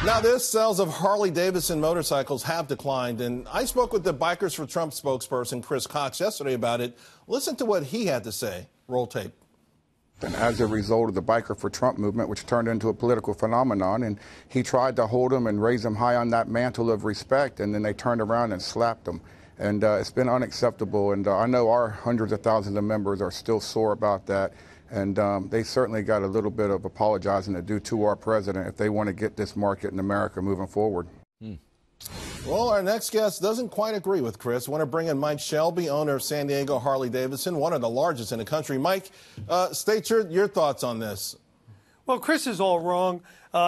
Now, this sales of Harley-Davidson motorcycles have declined, and I spoke with the Bikers for Trump spokesperson Chris Cox yesterday about it. Listen to what he had to say. Roll tape. And as a result of the Biker for Trump movement, which turned into a political phenomenon, and he tried to hold him and raise him high on that mantle of respect, and then they turned around and slapped him. And it's been unacceptable, and I know our hundreds of thousands of members are still sore about that. And they certainly got a little bit of apologizing to do to our president if they want to get this market in America moving forward. Well, our next guest doesn't quite agree with Chris. I want to bring in Mike Shelby, owner of San Diego Harley-Davidson, one of the largest in the country. Mike, state your thoughts on this. Well, Chris is all wrong.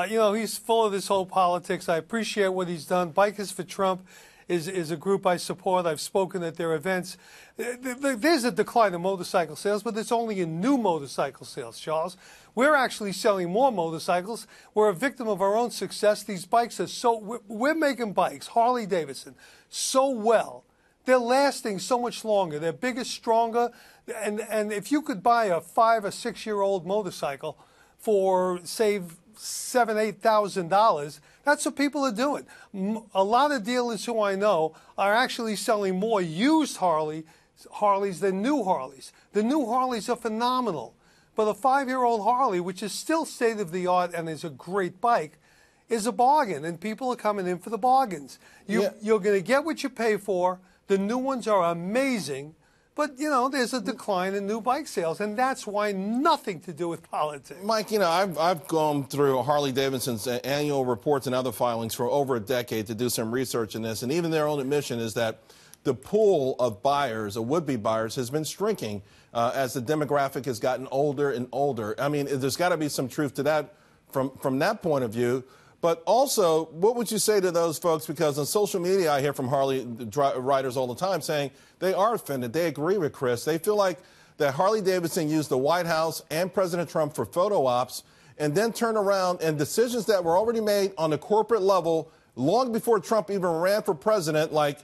He's full of this whole politics. I appreciate what he's done. Bikers for Trump is a group I support. I've spoken at their events. There's a decline in motorcycle sales, but it's only in new motorcycle sales, Charles. We're actually selling more motorcycles. We're a victim of our own success. These bikes are we're making bikes, Harley-Davidson, so well. They're lasting so much longer. They're bigger, stronger. And if you could buy a 5 or 6 year old motorcycle for, say, $7,000, $8,000, that's what people are doing. A lot of dealers who I know are actually selling more used Harleys than new Harleys. The new Harleys are phenomenal. But a 5-year-old Harley, which is still state-of-the-art and is a great bike, is a bargain, and people are coming in for the bargains. You're going to get what you pay for. The new ones are amazing. But, there's a decline in new bike sales, and that's why nothing to do with politics. Mike, I've gone through Harley-Davidson's annual reports and other filings for over a decade to do some research in this, and even their own admission is that the pool of buyers, of would-be buyers, has been shrinking as the demographic has gotten older and older. I mean, there's got to be some truth to that from that point of view. But also, what would you say to those folks? Because on social media, I hear from Harley riders all the time saying they are offended. They agree with Chris. They feel like that Harley-Davidson used the White House and President Trump for photo ops and then turn around and decisions that were already made on the corporate level long before Trump even ran for president, like,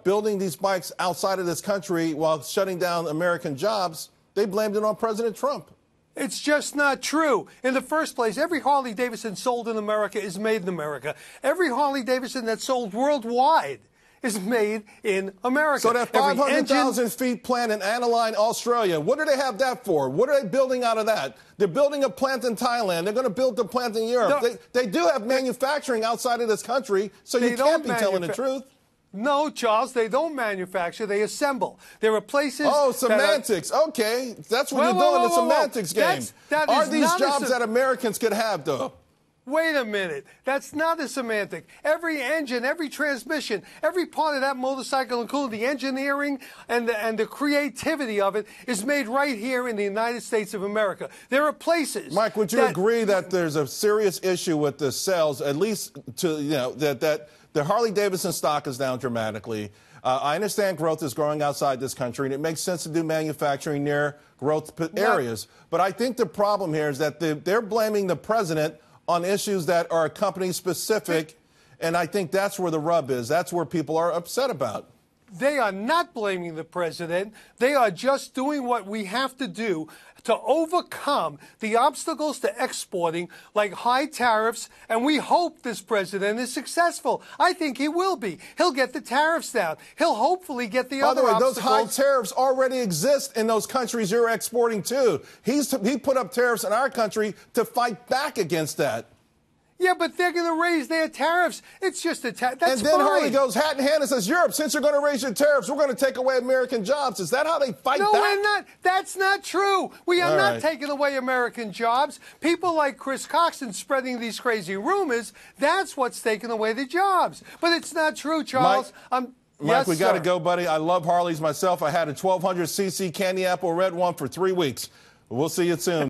building these bikes outside of this country while shutting down American jobs, they blamed it on President Trump. It's just not true. In the first place, every Harley-Davidson sold in America is made in America. Every Harley-Davidson that's sold worldwide is made in America. So that 500,000 feet plant in Aniline, Australia, what do they have that for? What are they building out of that? They're building a plant in Thailand. They're going to build a plant in Europe. No, they do have manufacturing outside of this country, so you can't be telling the truth. No, Charles, they don't manufacture, they assemble. There are places... Oh, semantics. Okay. That's what you're doing, the semantics game. Are these jobs that Americans could have, though? Wait a minute. That's not a semantic. Every engine, every transmission, every part of that motorcycle, including the engineering and the creativity of it, is made right here in the United States of America. There are places... Mike, would you agree that there's a serious issue with the sales, at least to, that the Harley-Davidson stock is down dramatically? I understand growth is growing outside this country, and it makes sense to do manufacturing near growth areas. But I think the problem here is that they're blaming the president on issues that are company-specific, and I think that's where the rub is. That's where people are upset about. They are not blaming the president. They are just doing what we have to do to overcome the obstacles to exporting, like high tariffs, and we hope this president is successful. I think he will be. He'll get the tariffs down. He'll hopefully get the other obstacles. By the way, those high tariffs already exist in those countries you're exporting to. He put up tariffs in our country to fight back against that. Yeah, but they're going to raise their tariffs. It's just a tariff. That's fine. And then fine. Harley goes hat in hand and says, Europe, since you're going to raise your tariffs, we're going to take away American jobs. Is that how they fight back? No, we're not. That's not true. We are not taking away American jobs. People like Chris Cox spreading these crazy rumors, that's what's taking away the jobs. But it's not true, Charles. Mike, yes, we got to go, buddy. I love Harleys myself. I had a 1200cc Candy Apple Red one for 3 weeks. We'll see you soon.